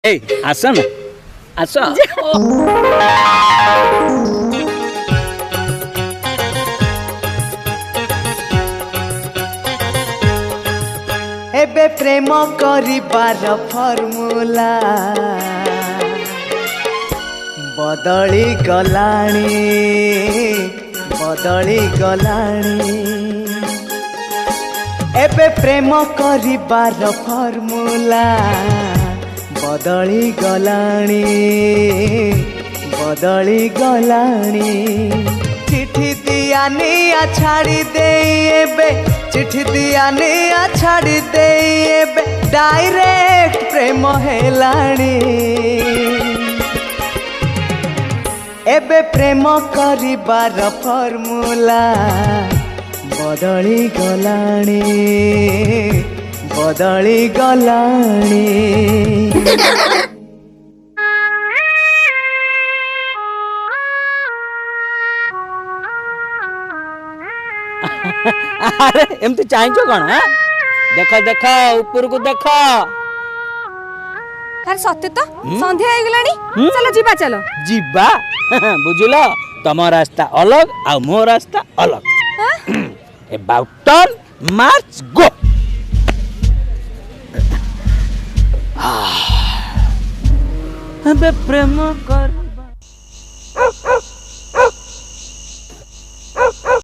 ए आस ना आस एबे प्रेम करिबार फर्मुला बदली गलाणी बदली गलाणी एबे प्रेम करिबार फर्मुला बदली गलाणी बदली गलाणी चिट्ठी दिया निया छाड़ी दे एबे चिट्ठी दिया निया छाड़ी दे एबे डायरेक्ट प्रेम हेलाणी एबे प्रेम करिबार फर्मुला बदली गलाणी बदली गलाणी अरे एमती चाहछो कौन है देख देख ऊपर को देख अरे सत्य तो संध्या हो गलानी चलो जीवा चलो जीवा बुझल तम रास्ता अलग आ मो रास्ता अलग अबाउट टर्न मार्च गो अबे प्रेम कर